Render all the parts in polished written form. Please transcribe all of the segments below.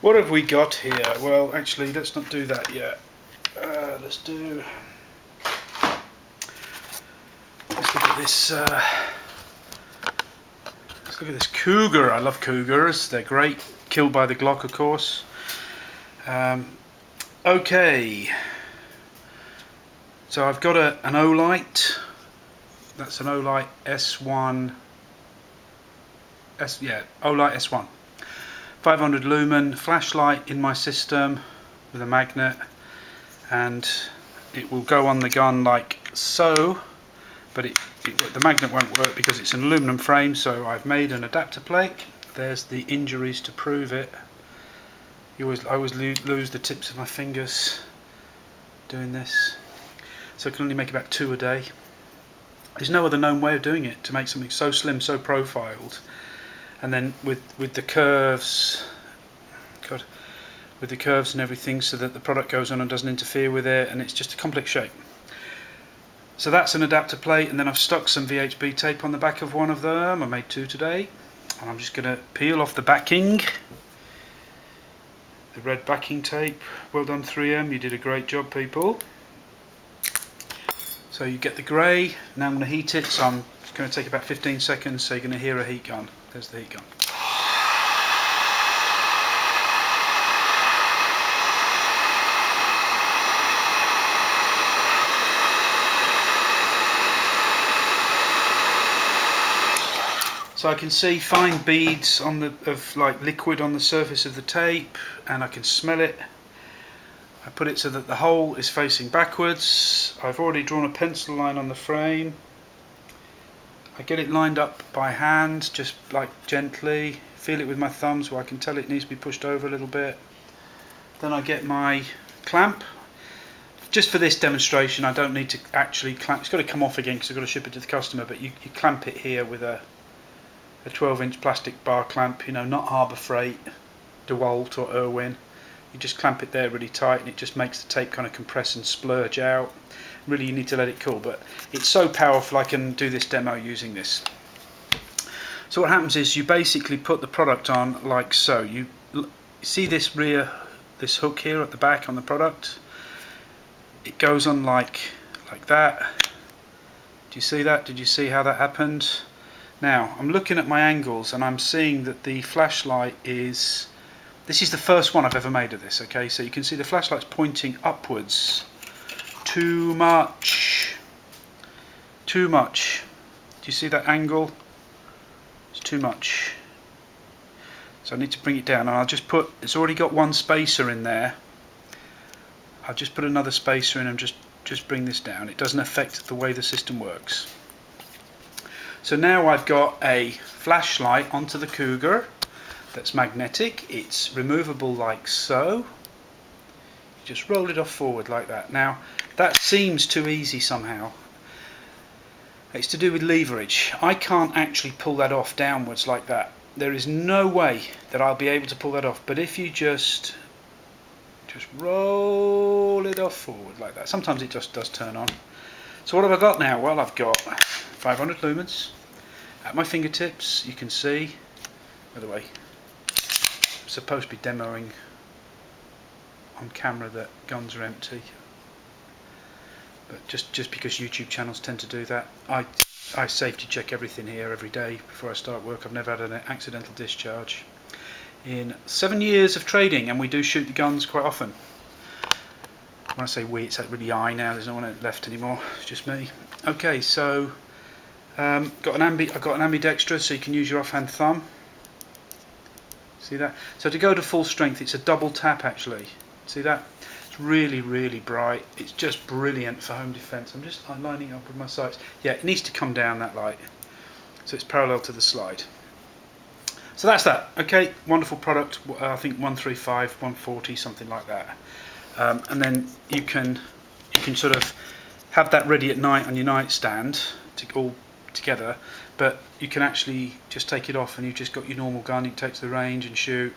What have we got here? Well, actually, let's not do that yet. Let's look at this. Let's look at this Cougar. I love Cougars. They're great. Killed by the Glock, of course. Okay. So I've got an Olight. That's an Olight S1. Olight S1. 500 lumen flashlight in my system with a magnet, and it will go on the gun like so, but the magnet won't work because it's an aluminum frame, so I've made an adapter plate. There's the injuries to prove it. I always lose the tips of my fingers doing this, so I can only make about 2 a day. There's no other known way of doing it, to make something so slim, so profiled, and then with the curves, with the curves and everything, so that the product goes on and doesn't interfere with it, and it's just a complex shape. So that's an adapter plate, and then I've stuck some VHB tape on the back of one of them. I made 2 today, and I'm just going to peel off the backing, the red backing tape. Well done 3M, you did a great job, people. So you get the grey. Now I'm going to heat it, so I'm going to take about 15 seconds, so you're going to hear a heat gun. There's the heat gun. So I can see fine beads of like liquid on the surface of the tape, and I can smell it. I put it so that the hole is facing backwards. I've already drawn a pencil line on the frame. I get it lined up by hand, just like gently. Feel it with my thumbs where I can tell it needs to be pushed over a little bit. Then I get my clamp. Just for this demonstration, I don't need to actually clamp. It's got to come off again because I've got to ship it to the customer, but you clamp it here with a 12-inch plastic bar clamp, not Harbour Freight, DeWalt or Irwin. You just clamp it there really tight, and it just makes the tape kind of compress and splurge out. Really, you need to let it cool, but it's so powerful I can do this demo using this. So what happens is you basically put the product on like so. You see this hook here at the back on the product? It goes on like that. Do you see that? Did you see how that happened? Now, I'm looking at my angles, and I'm seeing that the flashlight is... This is the first one I've ever made of this, okay? So you can see the flashlight's pointing upwards. Too much. Too much. Do you see that angle? It's too much. So I need to bring it down, and I'll just put... It's already got one spacer in there. I'll just put another spacer in and just bring this down. It doesn't affect the way the system works. So now I've got a flashlight onto the Cougar that's magnetic. It's removable like so. You just roll it off forward like that. Now that seems too easy somehow. It's to do with leverage. I can't actually pull that off downwards like that. There is no way that I'll be able to pull that off, but if you just roll it off forward like that, sometimes it just does turn on. So what have I got now? Well, I've got 500 lumens at my fingertips. You can see, by the way, I'm supposed to be demoing on camera that guns are empty, but just because YouTube channels tend to do that, I safety check everything here every day before I start work. I've never had an accidental discharge in 7 years of trading, and we do shoot the guns quite often. When I say we, it's really I now. There's no one left anymore. It's just me. Okay, so I've got an ambidextrous, so you can use your offhand thumb. See that? So to go to full strength, it's a double tap actually. See that? It's really, really bright. It's just brilliant for home defence. I'm just lining up with my sights. Yeah, it needs to come down that light, so it's parallel to the slide. So that's that. Okay, wonderful product. I think 135, 140, something like that. And then you can sort of have that ready at night on your nightstand all together, but you can actually just take it off and you've just got your normal gun. You can take to the range and shoot.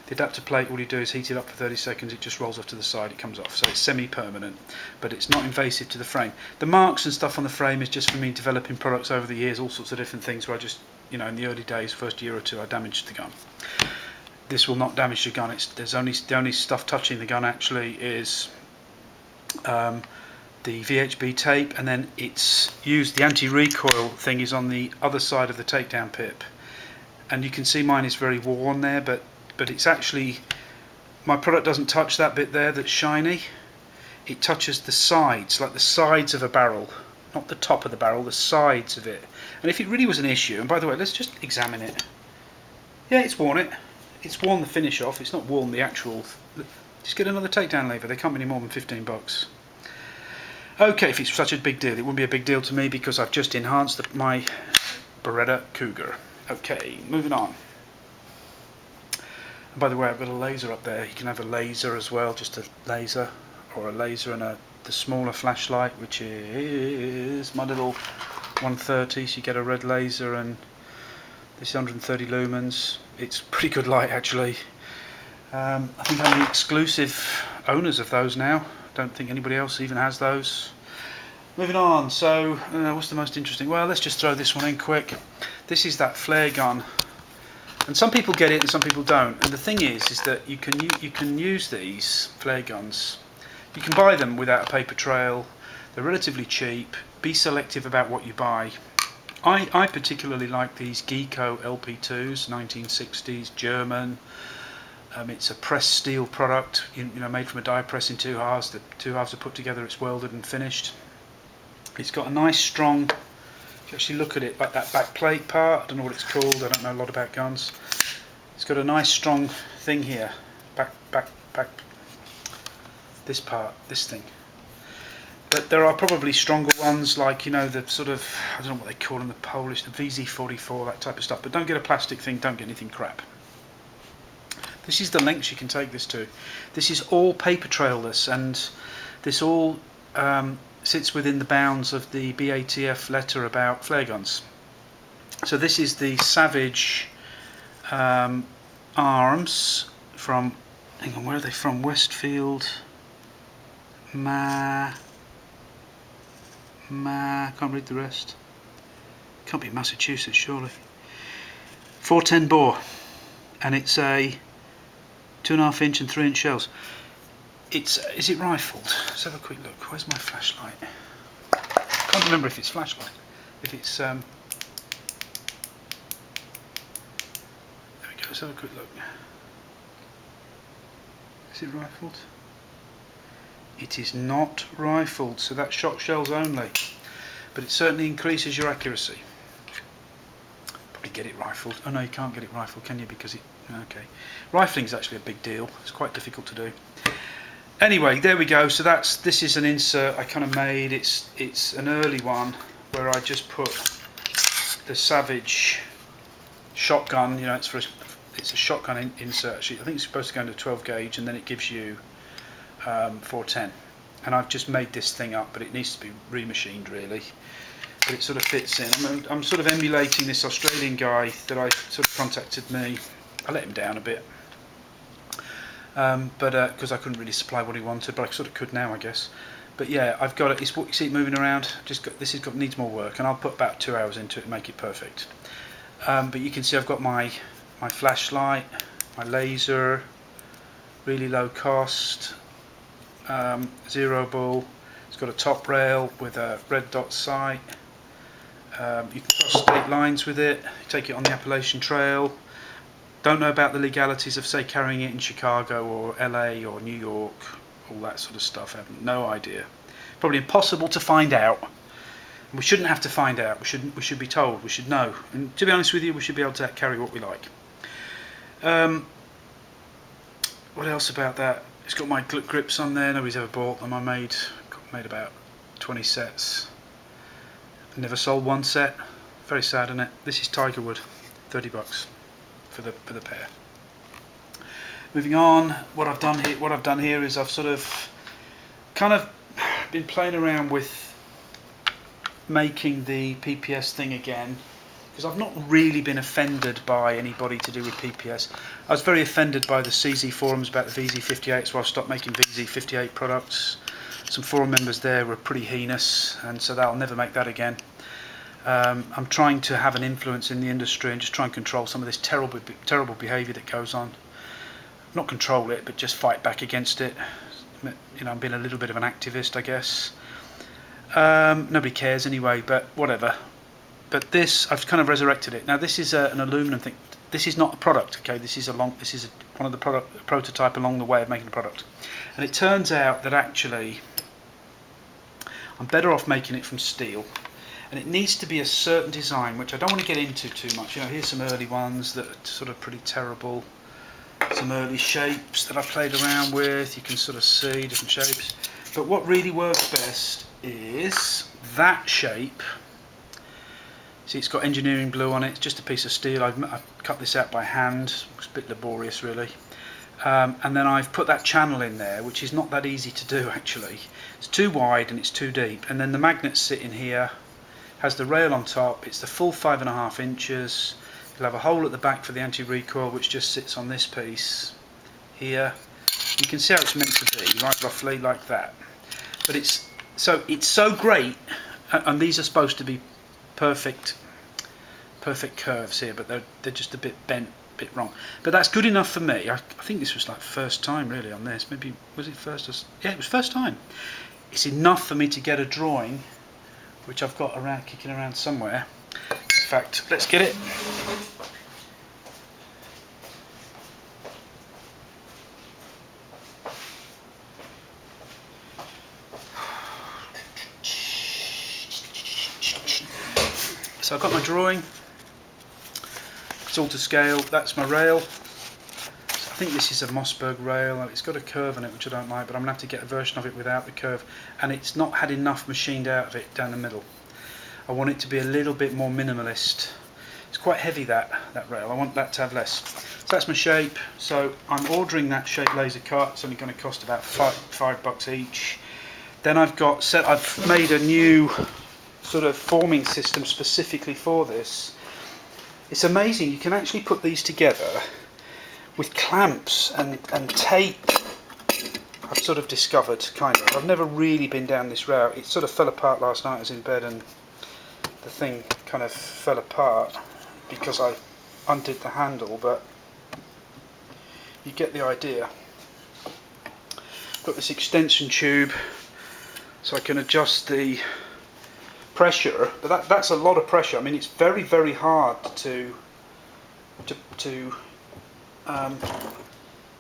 The adapter plate, all you do is heat it up for 30 seconds, it just rolls off to the side, it comes off. So it's semi-permanent, but it's not invasive to the frame. The marks and stuff on the frame is just for me developing products over the years, all sorts of different things where I just, in the early days, first year or two, I damaged the gun. this will not damage the gun. The only stuff touching the gun actually is the VHB tape, and then it's used, the anti-recoil thing is on the other side of the takedown pip, and you can see mine is very worn there, but it's actually, my product doesn't touch that bit there that's shiny. It touches the sides, like the sides of a barrel, not the top of the barrel, the sides of it. And if it really was an issue, and by the way, let's just examine it. Yeah, it's worn it. It's worn the finish off. It's not worn the actual. Just get another takedown lever. They can't be any more than 15 bucks. Okay, if it's such a big deal, it wouldn't be a big deal to me because I've just enhanced my Beretta Cougar. Okay, moving on. And by the way, I've got a laser up there. You can have a laser as well, just a laser, or a laser and the smaller flashlight, which is my little 130. So you get a red laser and this 130 lumens. It's pretty good light actually. I think I'm the exclusive owners of those now. Don't think anybody else even has those. Moving on, so what's the most interesting? Well, let's just throw this one in quick. This is that flare gun, and some people get it and some people don't. And the thing is that you can use these flare guns. You can buy them without a paper trail. They're relatively cheap. Be selective about what you buy. I particularly like these Geco LP2s, 1960s, German. It's a pressed steel product, made from a die press in two halves. The two halves are put together, it's welded and finished. It's got a nice strong, if you actually look at it, like that back plate part, I don't know what it's called, I don't know a lot about guns. It's got a nice strong thing here, back, this part, this thing. But there are probably stronger ones, like, the sort of, I don't know what they call them, the Polish, the VZ44, that type of stuff. But don't get a plastic thing, don't get anything crap. This is the lengths you can take this to. This is all paper trailless, and this all sits within the bounds of the BATF letter about flare guns. So this is the Savage arms from, hang on, where are they from? Westfield, can't read the rest. Can't be Massachusetts, surely. 410 bore, and it's a 2.5 inch and 3 inch shells. Is it rifled? Let's have a quick look. Where's my flashlight? I can't remember if it's flashlight. If it's there we go. Let's have a quick look. Is it rifled? It is not rifled, so that's shot shells only, but it certainly increases your accuracy. Probably get it rifled. Oh no, you can't get it rifled, can you? Because okay, rifling is actually a big deal. It's quite difficult to do. Anyway, there we go. So this is an insert I kind of made. It's an early one where I just put the Savage shotgun. It's a shotgun insert. Actually, I think it's supposed to go into 12 gauge, and then it gives you 410, and I've just made this thing up, but it needs to be remachined really, but it sort of fits in. I'm sort of emulating this Australian guy that I sort of contacted me. I let him down a bit, because I couldn't really supply what he wanted, but I sort of could now, I guess. But yeah, I've got it. It's what you see it moving around. Needs more work, and I'll put about 2 hours into it and make it perfect. But you can see I've got my flashlight, my laser, really low cost. Zero ball. It's got a top rail with a red dot sight. You can cross state lines with it. Take it on the Appalachian Trail. Don't know about the legalities of, say, carrying it in Chicago or LA or New York, all that sort of stuff. I have no idea. Probably impossible to find out. We shouldn't have to find out. We should be told. We should know. And to be honest with you, we should be able to carry what we like. What else about that? It's got my grips on there. Nobody's ever bought them. I made about 20 sets. Never sold one set. Very sad, isn't it? This is Tigerwood, 30 bucks for the pair. Moving on, what I've done here is I've sort of kind of been playing around with making the PPS thing again, because I've not really been offended by anybody to do with PPS. I was very offended by the CZ forums about the VZ58, so I've stopped making VZ58 products. Some forum members there were pretty heinous, and so I'll never make that again. I'm trying to have an influence in the industry and just try and control some of this terrible behaviour that goes on. not control it, but just fight back against it. You know, I'm being a little bit of an activist, I guess. Nobody cares anyway, but whatever. But this, I've kind of resurrected it. Now this is an aluminum thing. This is not a product, okay? This is one of the prototype along the way of making a product. And it turns out that actually I'm better off making it from steel. And it needs to be a certain design, which I don't want to get into too much. You know, here's some early ones that are sort of pretty terrible. Some early shapes that I've played around with. You can sort of see different shapes. But what really works best is that shape. See, it's got engineering blue on it. It's just a piece of steel. I've cut this out by hand. It's a bit laborious, really. And then I've put that channel in there, which is not that easy to do, actually. It's too wide and it's too deep. And then the magnets sit in here. Has the rail on top. It's the full 5.5 inches. You'll have a hole at the back for the anti-recoil, which just sits on this piece here. You can see how it's meant to be, right, roughly like that. But it's so great, and these are supposed to be perfect curves here, but they're just a bit bent, a bit wrong. But that's good enough for me. I think this was like first time really on this. Maybe was it first? Yeah, it was first time. It's enough for me to get a drawing, which I've got around, kicking around somewhere. In fact, let's get it. So I've got my drawing. It's all to scale. That's my rail. So I think this is a Mossberg rail. It's got a curve on it, which I don't like, but I'm going to have to get a version of it without the curve. And it's not had enough machined out of it down the middle. I want it to be a little bit more minimalist. It's quite heavy, that rail. I want that to have less. So that's my shape. So I'm ordering that shape laser cut. It's only going to cost about $5 each. Then I've made a new sort of forming system specifically for this. It's amazing. You can actually put these together with clamps and tape. I've sort of discovered, kind of. I've never really been down this route. It sort of fell apart last night. I was in bed and the thing kind of fell apart because I undid the handle, but you get the idea. Got this extension tube so I can adjust the pressure, but that's a lot of pressure. I mean, it's very, very hard to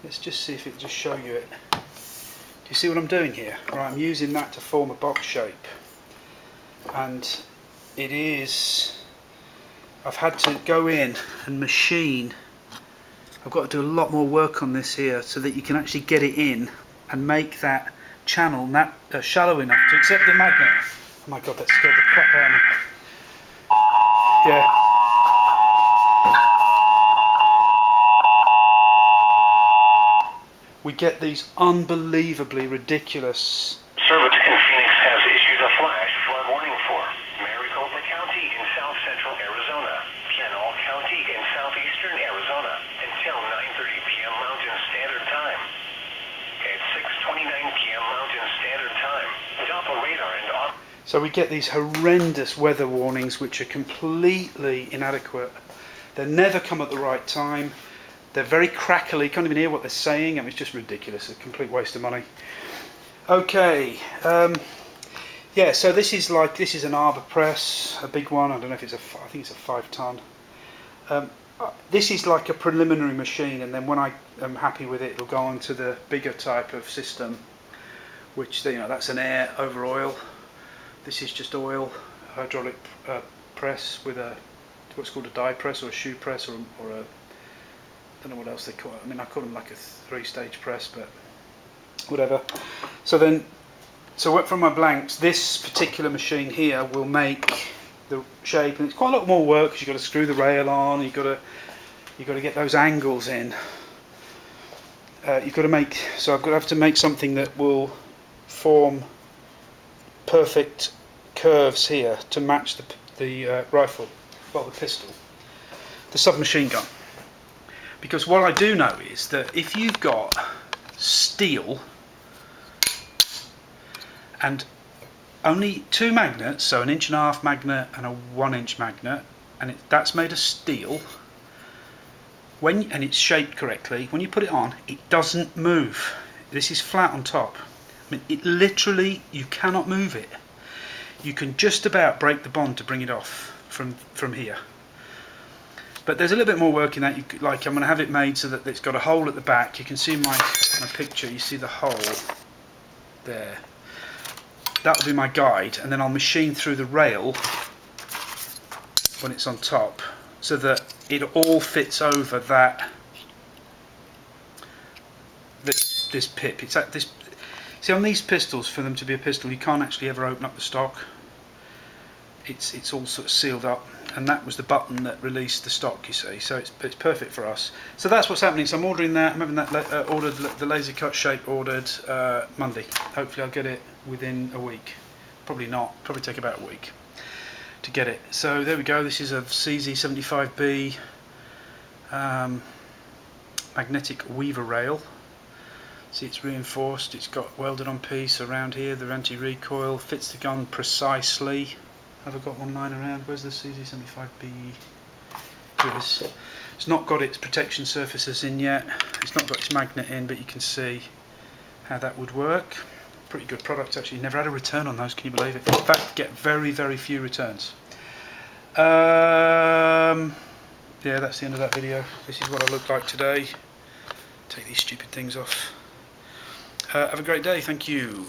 let's just see if it just show you it. Do you see what I'm doing here? Right, I'm using that to form a box shape, and it is, I've had to go in and machine. I've got to do a lot more work on this here so that you can actually get it in and make that channel shallow enough to accept the magnet. Oh my god, that scared the crap out of me. Yeah. We get these unbelievably ridiculous. Service in Phoenix has issued a flash flood warning for Maricopa County in south central Arizona, Pinal County in southeastern Arizona until 9:30 p.m. Mountain Standard Time. At 6:29 p.m. Mountain Standard Time, Doppler radar and off. So we get these horrendous weather warnings which are completely inadequate. They never come at the right time. They're very crackly, you can't even hear what they're saying. I mean, it's just ridiculous, a complete waste of money. Okay, yeah, so this is an arbor press, a big one. I don't know if I think it's a 5 ton. This is like a preliminary machine, and then when I am happy with it, it'll go on to the bigger type of system, which, you know, that's an air over oil. This is just oil, hydraulic press with what's called a die press or a shoe press or a, I don't know what else they call it. I mean, I call them like a 3-stage press, but whatever. So from my blanks, this particular machine here will make the shape, and it's quite a lot more work because you've got to screw the rail on. You've got to get those angles in. You've got to make. So I'm going to have to make something that will form perfect curves here to match the rifle, well, the pistol, the submachine gun. Because what I do know is that if you've got steel and only 2 magnets, so an 1.5-inch magnet and a 1-inch magnet, and that's made of steel, and it's shaped correctly, when you put it on, it doesn't move. This is flat on top. I mean, it literally, you cannot move it. You can just about break the bond to bring it off from here. But there's a little bit more work in that. Like, I'm going to have it made so that it's got a hole at the back. You can see my picture, you see the hole there. That'll be my guide, and then I'll machine through the rail when it's on top, so that it all fits over that this pip. It's at this. See, on these pistols, for them to be a pistol, you can't actually ever open up the stock. It's all sort of sealed up, and that was the button that released the stock, you see. So it's perfect for us. So that's what's happening. So I'm ordering that. I'm having that ordered, the laser cut shape ordered Monday. Hopefully I'll get it within a week. Probably not. Probably take about a week to get it. So there we go. This is a CZ75B magnetic weaver rail. See, it's reinforced. It's got welded on piece around here. The anti-recoil fits the gun precisely. Have I got one lying around? Where's the CZ75B? Here it is. It's not got its protection surfaces in yet. It's not got its magnet in, but you can see how that would work. Pretty good product actually. Never had a return on those, can you believe it? In fact, get very, very few returns. Yeah, that's the end of that video. This is what I look like today. Take these stupid things off. Have a great day. Thank you.